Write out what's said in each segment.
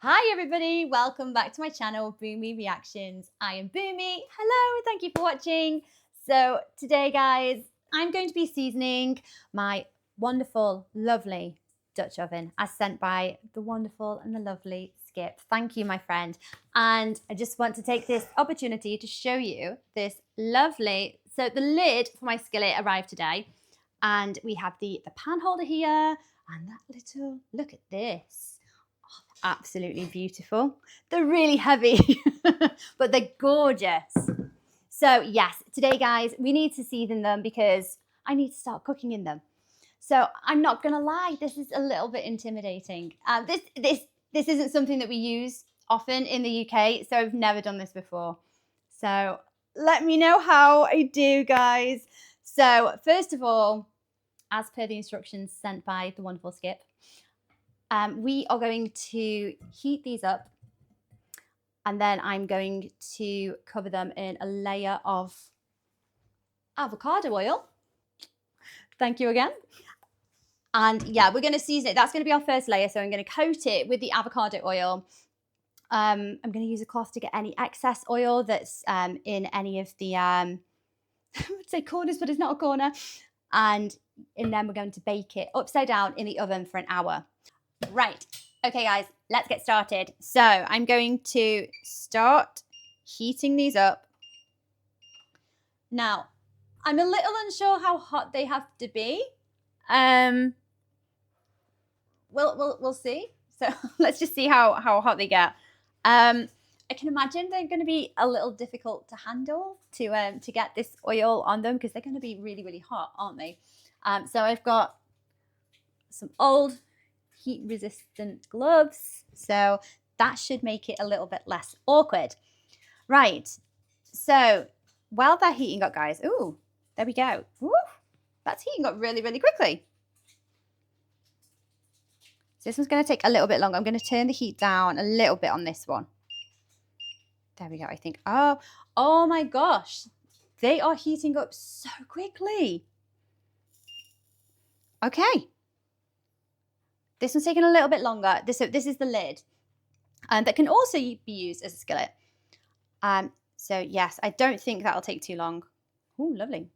Hi everybody, welcome back to my channel, Boomy Reactions. I am Boomy. Hello, thank you for watching. So today guys, I'm going to be seasoning my wonderful, lovely Dutch oven as sent by the wonderful and the lovely Skip. Thank you, my friend. And I just want to take this opportunity to show you this lovely, so the lid for my skillet arrived today. And we have the pan holder here and that little, look at this. Absolutely beautiful. They're really heavy, but they're gorgeous. So yes, today guys, we need to season them because I need to start cooking in them. So I'm not gonna lie, this is a little bit intimidating. This isn't something that we use often in the UK, so I've never done this before. So let me know how I do, guys. So first of all, as per the instructions sent by the wonderful Skip, we are going to heat these up and then I'm going to cover them in a layer of avocado oil. Thank you again. And yeah, we're going to season it. That's going to be our first layer. So I'm going to coat it with the avocado oil. I'm going to use a cloth to get any excess oil that's in any of the, I would say corners, but it's not a corner. And then we're going to bake it upside down in the oven for an hour. Right. Okay, guys, let's get started. So I'm going to start heating these up. Now, I'm a little unsure how hot they have to be. We'll see. So let's just see how hot they get. I can imagine they're going to be a little difficult to handle to get this oil on them because they're going to be really, really hot, aren't they? So I've got some old heat resistant gloves, so that should make it a little bit less awkward. Right, so while they're heating up, guys, ooh, there we go. Ooh, that's heating up really, really quickly. So this one's going to take a little bit longer. I'm going to turn the heat down a little bit on this one. There we go, I think. Oh my gosh, they are heating up so quickly. Okay. This one's taking a little bit longer. This is the lid. That can also be used as a skillet. So yes, I don't think that'll take too long. Oh, lovely.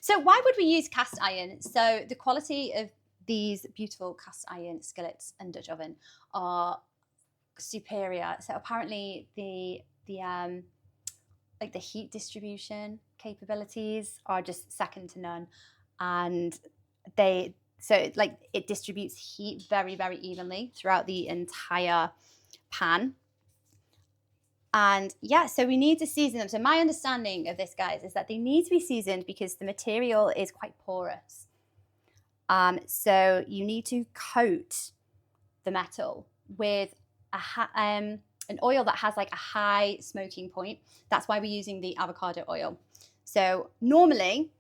So why would we use cast iron? So the quality of these beautiful cast iron skillets and Dutch oven are superior. So apparently the like the heat distribution capabilities are just second to none, and it distributes heat very, very evenly throughout the entire pan. And yeah, so we need to season them. So my understanding of this, guys, is that they need to be seasoned because the material is quite porous. So you need to coat the metal with an oil that has like a high smoking point. That's why we're using the avocado oil. So normally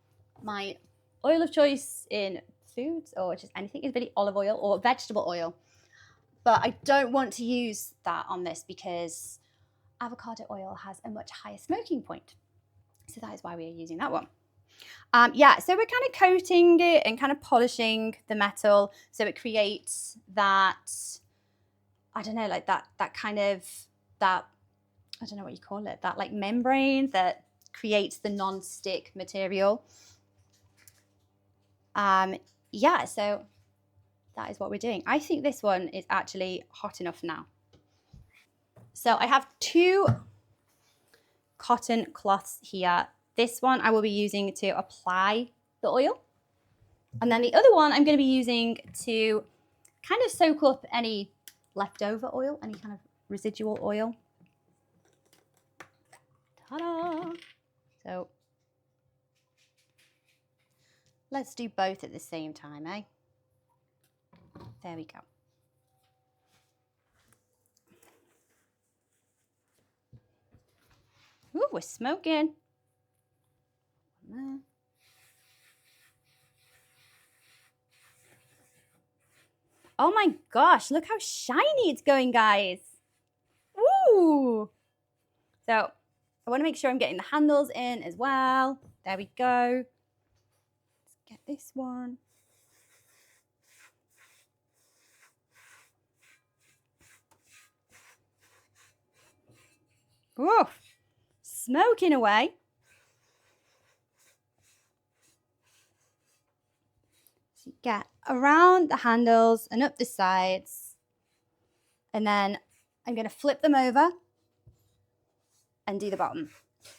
my oil of choice in foods or just anything is really olive oil or vegetable oil. But I don't want to use that on this because avocado oil has a much higher smoking point. So that is why we are using that one. Yeah, so we're kind of coating it and kind of polishing the metal so it creates that, I don't know, like that kind of, that, I don't know what you call it, that like membrane that creates the non-stick material. Yeah, so that is what we're doing. I think this one is actually hot enough now. So I have two cotton cloths here. This one I will be using to apply the oil. And then the other one I'm going to be using to kind of soak up any leftover oil, any kind of residual oil. Ta-da! So let's do both at the same time, eh? There we go. Ooh, we're smoking. Oh my gosh, look how shiny it's going, guys. Ooh. So I want to make sure I'm getting the handles in as well. There we go. Let's get this one. Whoa, smoking away. So you get around the handles and up the sides. And then I'm going to flip them over and do the bottom.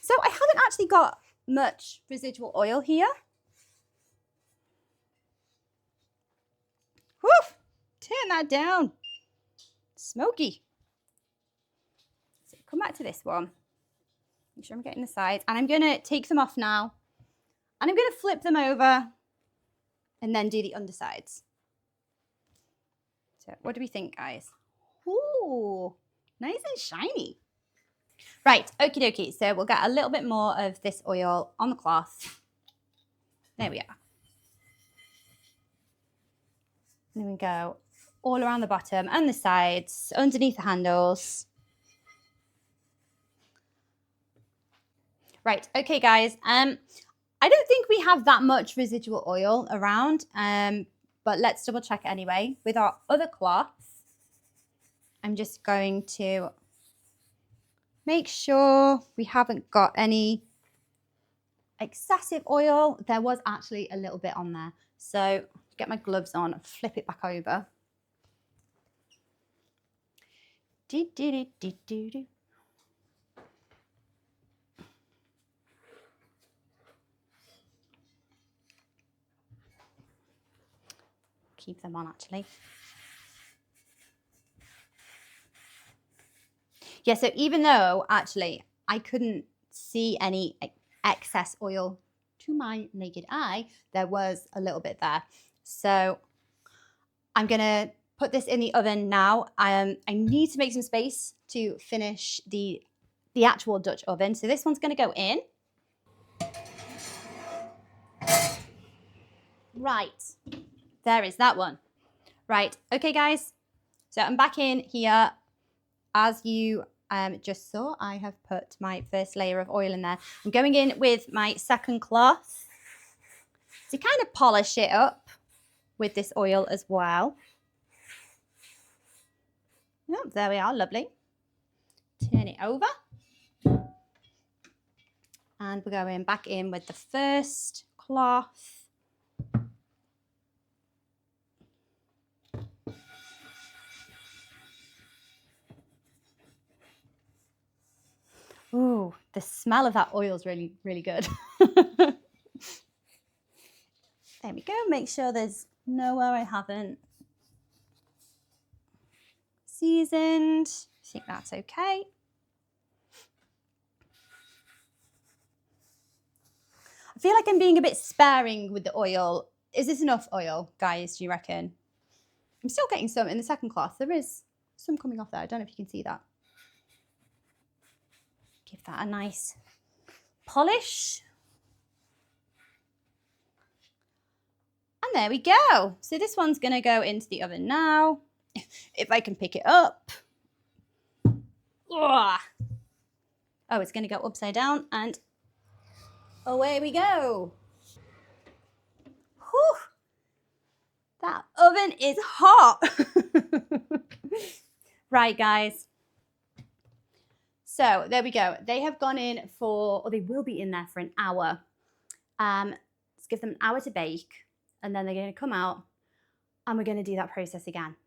So I haven't actually got much residual oil here. Woof! Turn that down. Smoky. So come back to this one. Make sure I'm getting the sides. And I'm going to take them off now. And I'm going to flip them over and then do the undersides. So what do we think, guys? Ooh, nice and shiny. Right, okie dokie. So we'll get a little bit more of this oil on the cloth. There we are. And then we go all around the bottom and the sides, underneath the handles. Right, okay guys, I don't think we have that much residual oil around, but let's double check anyway. With our other cloth, I'm just going to make sure we haven't got any excessive oil. There was actually a little bit on there. So get my gloves on and flip it back over. Keep them on actually. Yeah, so even though actually I couldn't see any excess oil to my naked eye, there was a little bit there. So I'm gonna put this in the oven now. I need to make some space to finish the actual Dutch oven. So this one's gonna go in. Right, there is that one. Right, okay guys, so I'm back in here. As you just saw, I have put my first layer of oil in there. I'm going in with my second cloth to kind of polish it up with this oil as well. Oh, there we are, lovely. Turn it over. And we're going back in with the first cloth. Ooh, the smell of that oil is really, really good. There we go. Make sure there's nowhere I haven't seasoned. I think that's okay. I feel like I'm being a bit sparing with the oil. Is this enough oil, guys, do you reckon? I'm still getting some in the second cloth. There is some coming off there. I don't know if you can see that. Give that a nice polish. And there we go. So this one's going to go into the oven now. If I can pick it up. Oh, it's going to go upside down and away we go. Whew. That oven is hot. Right, guys. So there we go. They have gone in for, or they will be in there for an hour. Let's give them an hour to bake, and then they're going to come out, and we're going to do that process again.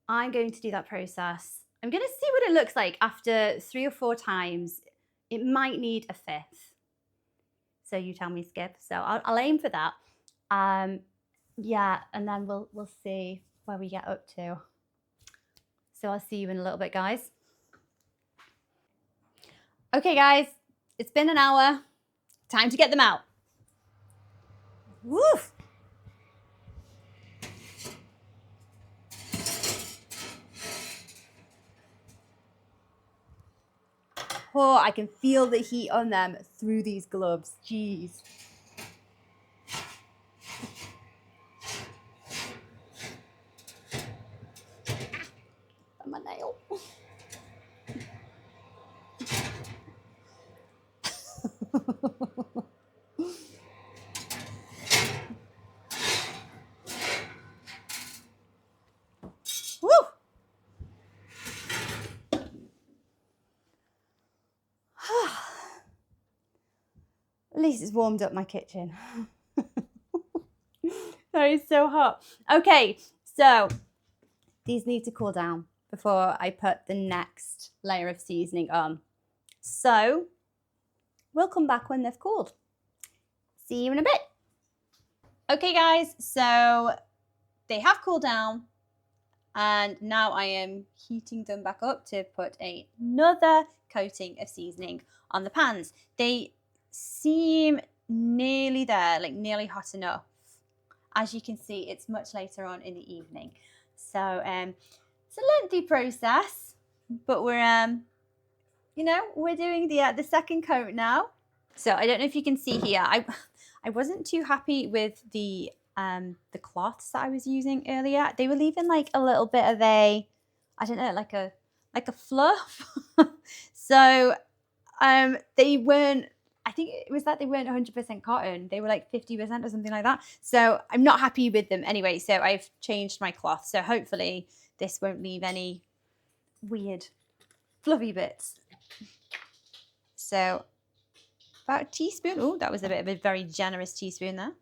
I'm going to do that process. I'm going to see what it looks like after 3 or 4 times. It might need a 5th. So you tell me, Skip. So I'll aim for that. Yeah, and then we'll see where we get up to. So I'll see you in a little bit, guys. Okay, guys, it's been an hour. Time to get them out. Woof! Oh, I can feel the heat on them through these gloves. Jeez. On my nail. Woo! At least it's warmed up my kitchen. That is so hot. Okay, so these need to cool down before I put the next layer of seasoning on. So we'll come back when they've cooled. See you in a bit. Okay guys, so they have cooled down and now I am heating them back up to put another coating of seasoning on the pans. They seem nearly there, like nearly hot enough. As you can see, it's much later on in the evening. So it's a lengthy process, but we're we're doing the second coat now. So I don't know if you can see here, I wasn't too happy with the cloths that I was using earlier. They were leaving like a little bit of a, I don't know, like a fluff. So they weren't, I think it was that they weren't 100% cotton. They were like 50% or something like that. So I'm not happy with them anyway. So I've changed my cloth. So hopefully this won't leave any weird fluffy bits. So about a teaspoon. Oh, that was a bit of a very generous teaspoon there.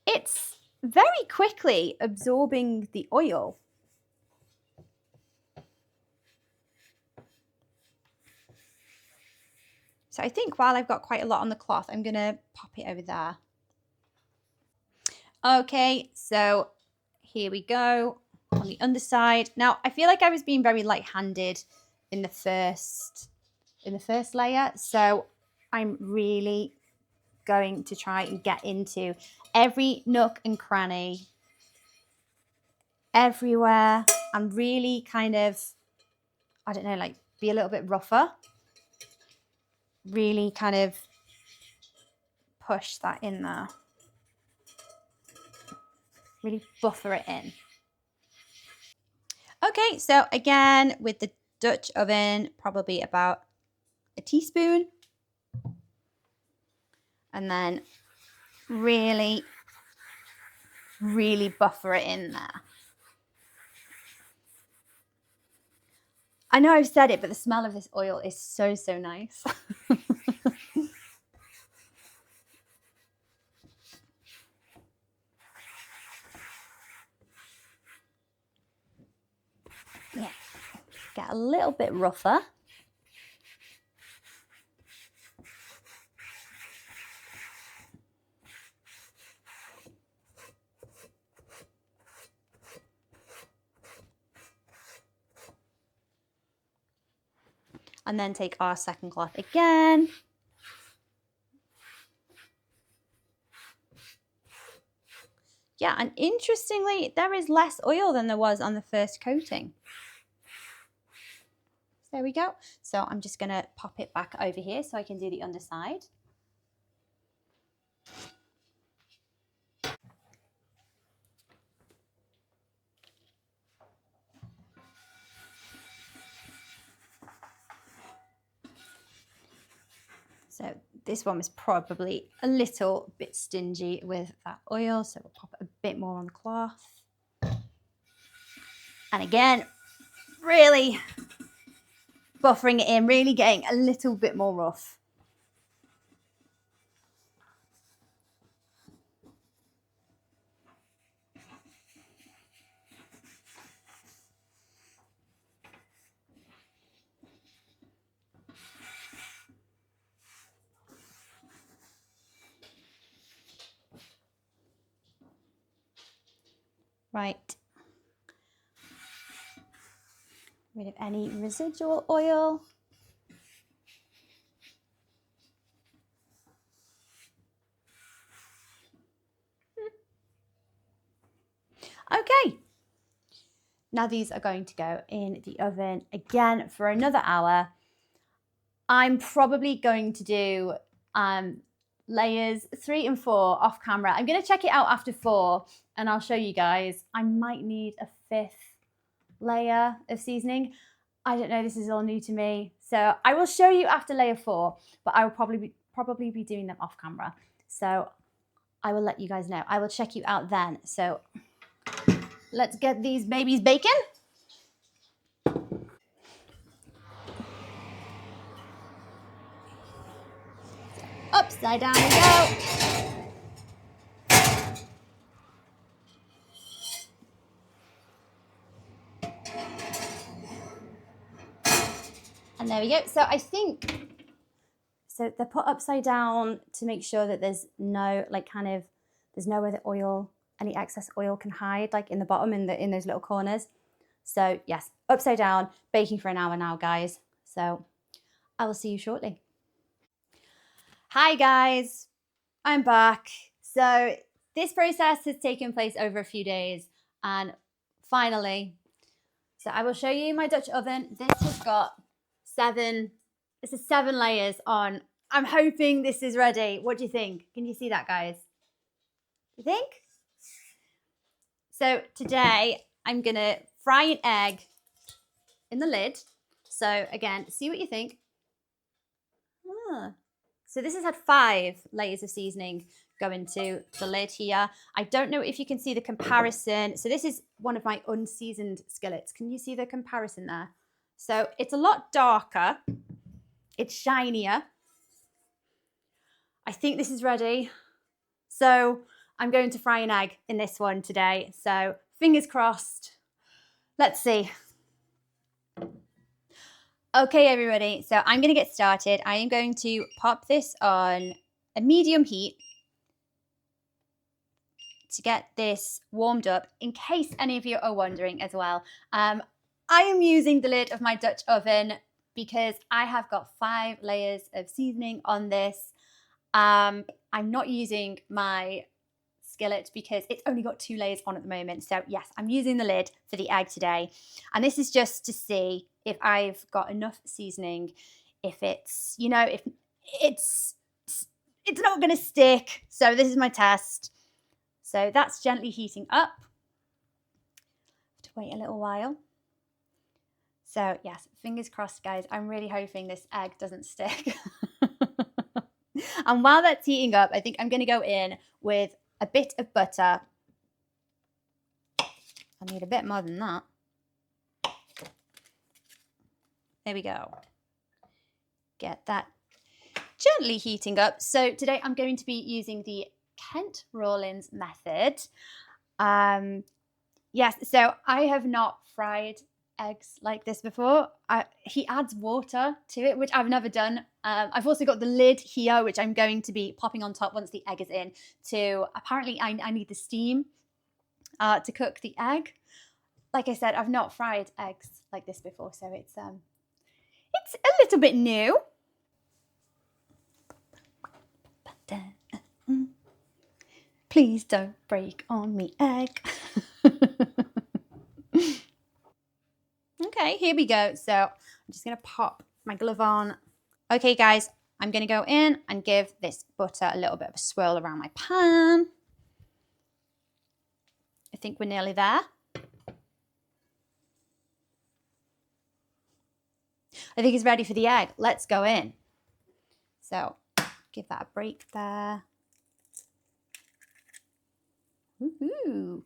It's very quickly absorbing the oil. So I think while I've got quite a lot on the cloth, I'm going to pop it over there. Okay, so here we go on the underside. Now, I feel like I was being very light-handed in the first layer, so I'm really going to try and get into every nook and cranny, everywhere. I'm really kind of, I don't know, like be a little bit rougher. Really kind of push that in there. Really buffer it in. Okay, so again, with the Dutch oven, probably about a teaspoon. And then really, really buffer it in there. I know I've said it, but the smell of this oil is so, so nice. Yeah, get a little bit rougher. And then take our second cloth again. Yeah, and interestingly, there is less oil than there was on the first coating. There we go. So I'm just going to pop it back over here so I can do the underside. So this one was probably a little bit stingy with that oil, so we'll pop a bit more on the cloth. And again, really buffering it in, really getting a little bit more rough. Right. Rid of any residual oil. Okay. Now these are going to go in the oven again for another hour. I'm probably going to do layers 3 and 4 off camera. I'm going to check it out after 4 and I'll show you guys. I might need a 5th layer of seasoning. I don't know, this is all new to me. So I will show you after layer 4, but I will probably be doing them off camera. So I will let you guys know. I will check you out then. So let's get these babies baking. Upside down we go. And there we go. So I think, so they're put upside down to make sure that there's no, like kind of, there's nowhere the oil, any excess oil can hide, like in the bottom, in those little corners. So yes, upside down, baking for an hour now, guys. So I will see you shortly. Hi guys, I'm back. So this process has taken place over a few days and finally, so I will show you my Dutch oven. This has got seven layers on. I'm hoping this is ready. What do you think? Can you see that, guys? You think? So today I'm gonna fry an egg in the lid. So again, see what you think. So this has had 5 layers of seasoning go into the lid here. I don't know if you can see the comparison. So this is one of my unseasoned skillets. Can you see the comparison there? So it's a lot darker. It's shinier. I think this is ready. So I'm going to fry an egg in this one today. So fingers crossed. Let's see. Okay, everybody. So I'm going to get started. I am going to pop this on a medium heat to get this warmed up, in case any of you are wondering as well. I am using the lid of my Dutch oven because I have got 5 layers of seasoning on this. I'm not using my skillet because it's only got 2 layers on at the moment. So yes, I'm using the lid for the egg today. And this is just to see if I've got enough seasoning, if it's, you know, if it's not going to stick. So this is my test. So that's gently heating up. Have to wait a little while. So yes, fingers crossed, guys. I'm really hoping this egg doesn't stick. And while that's heating up, I think I'm going to go in with a bit of butter. I need a bit more than that. There we go. Get that gently heating up. So today I'm going to be using the Kent Rawlins method. Yes, so I have not fried eggs like this before. He adds water to it, which I've never done. I've also got the lid here, which I'm going to be popping on top once the egg is in. Apparently I need the steam to cook the egg. Like I said, I've not fried eggs like this before, so it's a little bit new. Please don't break on me, egg. Okay, here we go. So I'm just going to pop my glove on. Okay, guys, I'm going to go in and give this butter a little bit of a swirl around my pan. I think we're nearly there. I think it's ready for the egg. Let's go in. So give that a break there. Woohoo!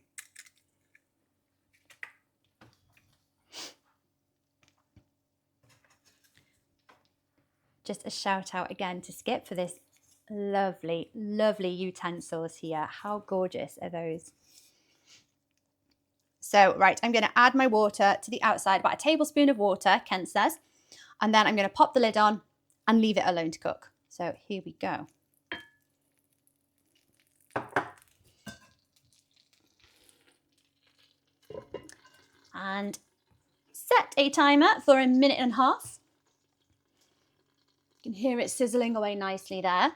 Just a shout out again to Skip for this lovely, lovely utensils here. How gorgeous are those? So, right, I'm going to add my water to the outside, about a tablespoon of water, Kent says. And then I'm going to pop the lid on and leave it alone to cook. So here we go. And set a timer for 1.5 minutes. You can hear it sizzling away nicely there.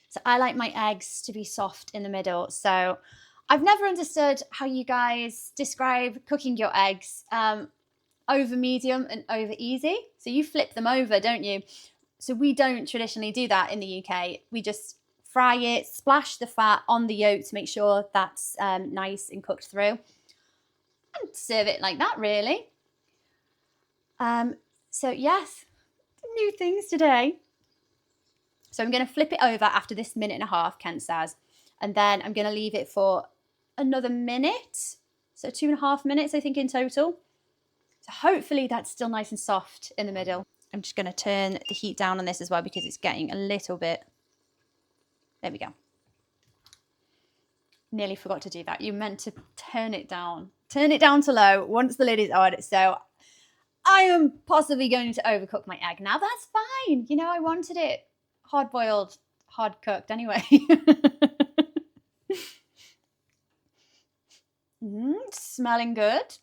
So I like my eggs to be soft in the middle. So I've never understood how you guys describe cooking your eggs, over medium and over easy. So you flip them over, don't you? So we don't traditionally do that in the UK. We just fry it, splash the fat on the yolk to make sure that's nice and cooked through. And serve it like that, really. So yes, new things today. So I'm going to flip it over after this 1.5 minutes, Kent says. And then I'm going to leave it for another minute. So 2.5 minutes, I think, in total. So hopefully that's still nice and soft in the middle. I'm just going to turn the heat down on this as well because it's getting a little bit. There we go. Nearly forgot to do that. You meant to turn it down. Turn it down to low once the lid is on. So I am possibly going to overcook my egg. Now that's fine. You know, I wanted it hard boiled, hard cooked anyway. Smelling good.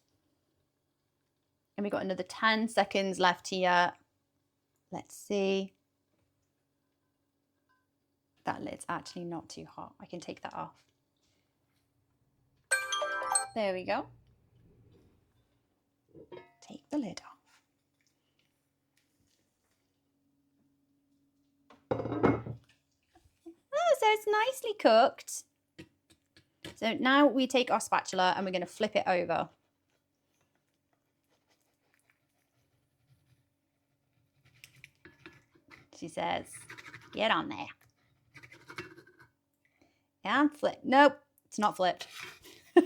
And we've got another 10 seconds left here. Let's see. That lid's actually not too hot. I can take that off. There we go. Take the lid off. Oh, so it's nicely cooked. So now we take our spatula and we're going to flip it over. She says, get on there. And flip. Nope, it's not flipped. I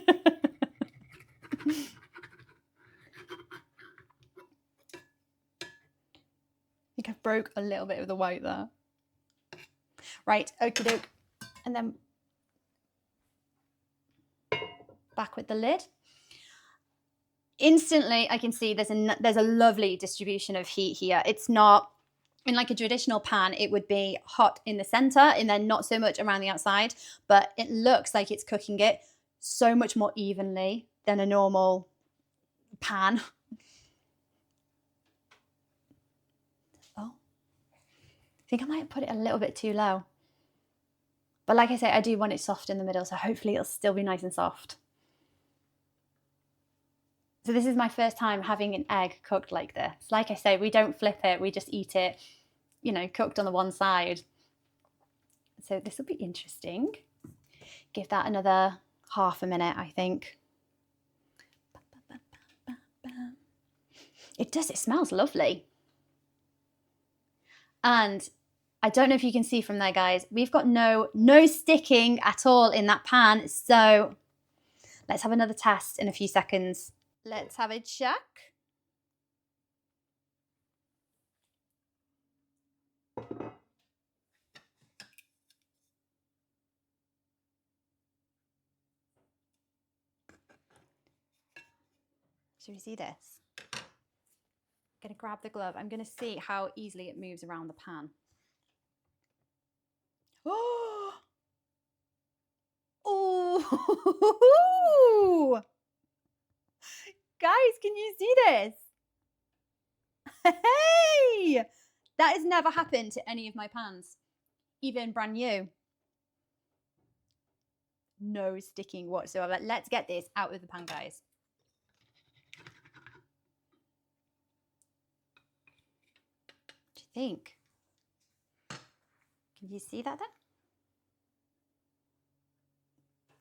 think I broke a little bit of the white there. Right, okie doke. And then back with the lid. Instantly, I can see there's a lovely distribution of heat here. It's not, in like a traditional pan, it would be hot in the center and then not so much around the outside, but it looks like it's cooking it so much more evenly than a normal pan. Oh, I think I might put it a little bit too low. But like I say, I do want it soft in the middle, so hopefully it'll still be nice and soft. So this is my first time having an egg cooked like this. Like I say, we don't flip it, we just eat it, you know, cooked on the one side. So this will be interesting. Give that another half a minute, I think. It does, it smells lovely. And I don't know if you can see from there, guys, we've got no sticking at all in that pan. So let's have another test in a few seconds. Let's have a check. Should we see this? I'm going to grab the glove. I'm going to see how easily it moves around the pan. Oh! Oh! Guys, can you see this? Hey! That has never happened to any of my pans, even brand new. No sticking whatsoever. Let's get this out of the pan, guys. What do you think? Can you see that then?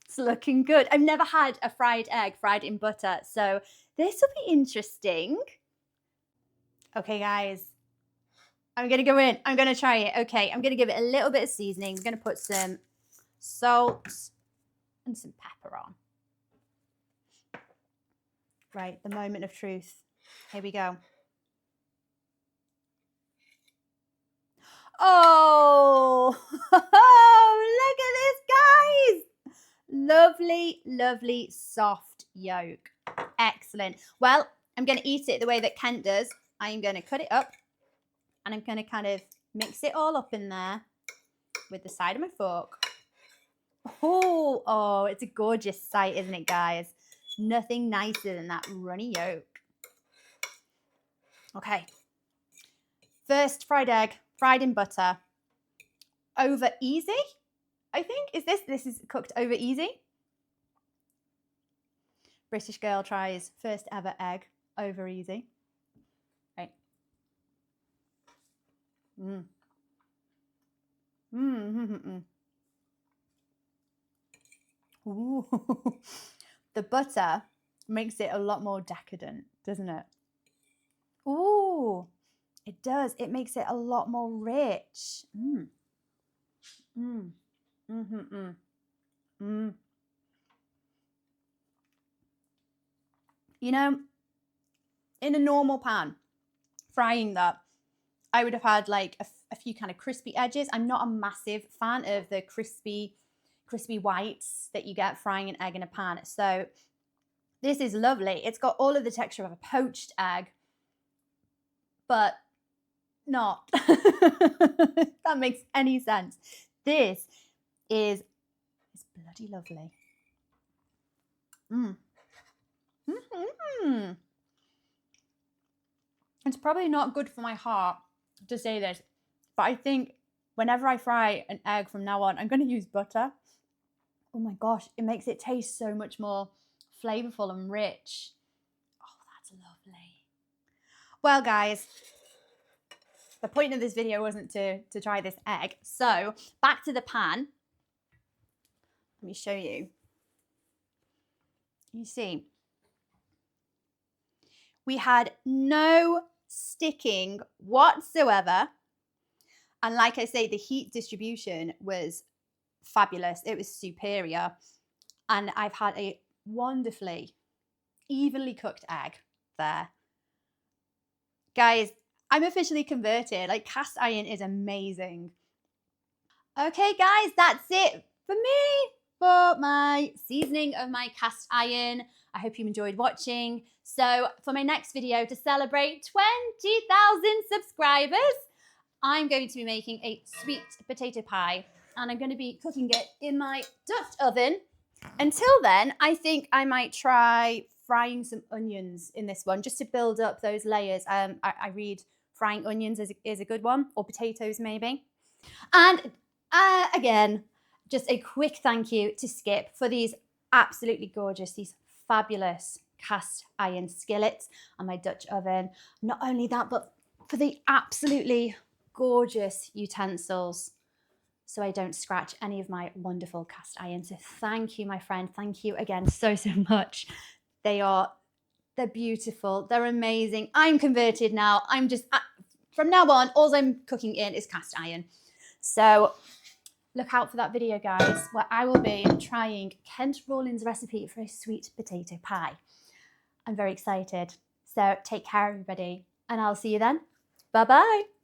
It's looking good. I've never had a fried egg fried in butter, so this will be interesting. Okay, guys, I'm going to go in. I'm going to try it. Okay, I'm going to give it a little bit of seasoning. I'm going to put some salt and some pepper on. Right, the moment of truth. Here we go. Oh, look at this, guys. Lovely, lovely, soft yolk. Excellent. Well, I'm going to eat it the way that Kent does. I'm going to cut it up and I'm going to kind of mix it all up in there with the side of my fork. Oh, it's a gorgeous sight, isn't it, guys? Nothing nicer than that runny yolk. Okay. First fried egg, fried in butter. Over easy, I think. This is cooked over easy. British girl tries first ever egg over easy. Right. Ooh. The butter makes it a lot more decadent, doesn't it? Ooh, it does. It makes it a lot more rich. You know, in a normal pan, frying that, I would have had like a few kind of crispy edges. I'm not a massive fan of the crispy whites that you get frying an egg in a pan. So this is lovely. It's got all of the texture of a poached egg, but not. If that makes any sense. This is bloody lovely. It's probably not good for my heart to say this, but I think whenever I fry an egg from now on, I'm going to use butter. Oh my gosh, it makes it taste so much more flavorful and rich. Oh, that's lovely. Well, guys, the point of this video wasn't to try this egg. So back to the pan. Let me show you. You see, we had no sticking whatsoever. And like I say, the heat distribution was fabulous. It was superior. And I've had a wonderfully evenly cooked egg there. Guys, I'm officially converted. Like, cast iron is amazing. Okay, guys, that's it for me for my seasoning of my cast iron. I hope you enjoyed watching. So for my next video, to celebrate 20,000 subscribers, I'm going to be making a sweet potato pie, and I'm going to be cooking it in my Dutch oven. Until then, I think I might try frying some onions in this one, just to build up those layers. I read frying onions is a good one, or potatoes maybe. And again, just a quick thank you to Skip for these absolutely gorgeous, these fabulous cast iron skillets and my Dutch oven. Not only that, but for the absolutely gorgeous utensils, so I don't scratch any of my wonderful cast iron. So thank you, my friend. Thank you again so much. They're beautiful. They're amazing. I'm converted now. I'm just, from now on, all I'm cooking in is cast iron. So look out for that video, guys, where I will be trying Kent Rawlins' recipe for a sweet potato pie. I'm very excited. So take care, everybody, and I'll see you then. Bye-bye.